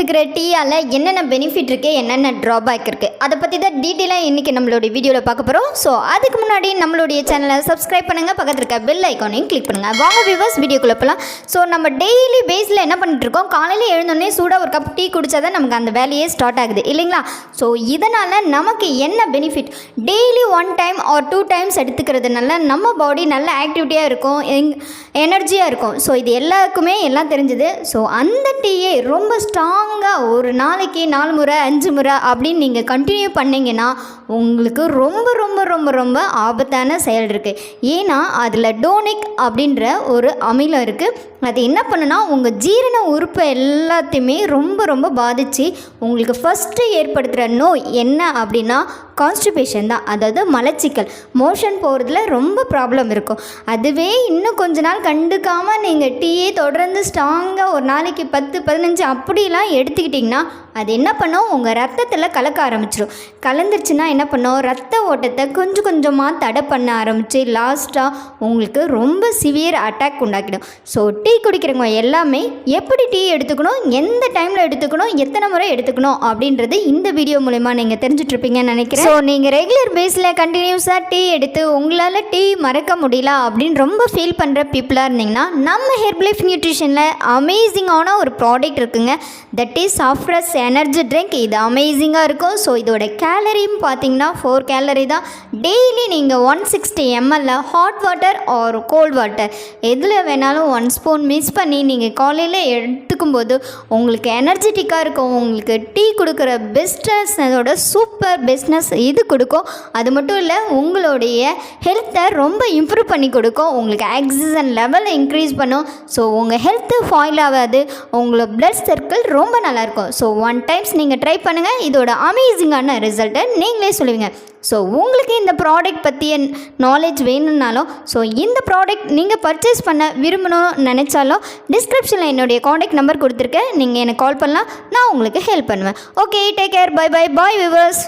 இருக்கிற டீயால் என்னென்ன பெனிஃபிட் இருக்குது, என்னென்ன ட்ராபேக் இருக்குது, அதை பற்றி தான் டீட்டெயிலாக இன்றைக்கி நம்மளுடைய வீடியோவில் பார்க்க போகிறோம். ஸோ அதுக்கு முன்னாடி நம்மளுடைய சேனலை சப்ஸ்கிரைப் பண்ணுங்கள், பக்கத்தில் இருக்க பெல் ஐக்கானையும் கிளிக் பண்ணுங்கள். வாங்க வியூவர்ஸ் வீடியோக்குள்ளே போகலாம். ஸோ நம்ம டெய்லி பேஸில் என்ன பண்ணிட்டுருக்கோம், காலையில் எழுந்தோடனே சூடாக ஒரு கப் டீ குடித்தா தான் நமக்கு அந்த வேலையே ஸ்டார்ட் ஆகுது இல்லைங்களா? ஸோ இதனால் நமக்கு என்ன benefit, daily 1 time or 2 times எடுத்துக்கிறதுனால நம்ம பாடி நல்ல ஆக்டிவிட்டியாக இருக்கும், எனர்ஜியாக இருக்கும். ஸோ இது எல்லாருக்குமே எல்லாம் தெரிஞ்சுது. ஸோ அந்த டீயை ரொம்ப ஸ்ட்ராங்காக ஒரு நாளைக்கு 4 முறை 5 முறை அப்படின்னு நீங்கள் கண்டினியூ பண்ணிங்கன்னா உங்களுக்கு ரொம்ப ரொம்ப ரொம்ப ரொம்ப ஆபத்தான செயல் இருக்குது. ஏன்னா அதில் டோனிக் அப்படின்ற ஒரு அமிலம் இருக்குது. அது என்ன பண்ணுன்னா உங்கள் ஜீரண உறுப்பு எல்லாத்தையுமே ரொம்ப ரொம்ப பாதித்து உங்களுக்கு ஃபஸ்ட்டு ஏற்படுத்துகிற நோய் என்ன அப்படின்னா கான்ஸ்டிபேஷன் தான். அதாவது மலச்சிக்கல், மோஷன் போகிறதுல ரொம்ப ப்ராப்ளம் இருக்கும். அதுவே இன்னும் கொஞ்ச நாள் கண்டுக்காமல் நீங்கள் டீயை தொடர்ந்து ஸ்ட்ராங்காக ஒரு நாளைக்கு 10-15 அப்படிலாம் எடுத்துக்கிட்டிங்கன்னா அது என்ன பண்ணும், உங்கள் ரத்தத்தில் கலக்க ஆரம்பிச்சிடும். கலந்துருச்சுன்னா என்ன பண்ணும், ரத்த ஓட்டத்தை கொஞ்சம் கொஞ்சமாக தடை பண்ண ஆரம்பித்து லாஸ்ட்டாக உங்களுக்கு ரொம்ப சிவியர் அட்டாக் உண்டாக்கிடும். ஸோ டீ குடிக்கிறவங்க எல்லாமே எப்படி டீ எடுத்துக்கணும், எந்த டைமில் எடுத்துக்கணும், எத்தனை முறை எடுத்துக்கணும் அப்படின்றது இந்த வீடியோ மூலமா நீங்கள் தெரிஞ்சுட்ருப்பீங்கன்னு நினைக்கிறேன். ஸோ நீங்கள் ரெகுலர் பேஸில் கண்டினியூஸாக டீ எடுத்து உங்களால் டீ மறக்க முடியல அப்படின்னு ரொம்ப ஃபீல் பண்ணுற பீப்புளாக இருந்தீங்கன்னா நம்ம ஹெர்பலைஃப் நியூட்ரிஷனில் அமேசிங்கான ஒரு ப்ராடக்ட் இருக்குங்க. That is afresh energy drink. இது அமேசிங்காக இருக்கும். ஸோ இதோட கேலரியும் பார்த்தீங்கன்னா 4 கேலரி தான். டெய்லி நீங்கள் 160 ml hot water or cold water எதில் வேணாலும் 1 ஸ்பூன் மிக்ஸ் பண்ணி நீங்கள் காலையில் எடுத்துக்கும் போது உங்களுக்கு எனர்ஜெட்டிக்காக இருக்கும். உங்களுக்கு டீ கொடுக்குற பிஸ்னஸ் அதோட சூப்பர் பிஸ்னஸ் இது கொடுக்கும். அது மட்டும் இல்லை, உங்களுடைய ஹெல்த்தை ரொம்ப இம்ப்ரூவ் பண்ணி கொடுக்கும். உங்களுக்கு ஆக்சிஜன் லெவலை இன்க்ரீஸ் பண்ணும். ஸோ உங்கள் ஹெல்த்து ஃபாயில் ஆகாது, உங்களோட பிளட் சர்க்கிள் ரொம்ப நல்லாயிருக்கும். ஸோ 1 டைம்ஸ் நீங்கள் ட்ரை பண்ணுங்கள். இதோட அமேசிங்கான ரிசல்ட்டை நீங்களே சொல்லுவீங்க. ஸோ உங்களுக்கு இந்த ப்ராடக்ட் பற்றிய நாலேஜ் வேணும்னாலும், ஸோ இந்த ப்ராடக்ட் நீங்கள் பர்ச்சேஸ் பண்ண விரும்பணும்னு நினச்சாலும் டிஸ்கிரிப்ஷனில் என்னுடைய காண்டாக்ட் நம்பர் கொடுத்துருக்கேன். நீங்கள் எனக்கு கால் பண்ணலாம், நான் உங்களுக்கு ஹெல்ப் பண்ணுவேன். Okay, take care, bye bye, bye viewers.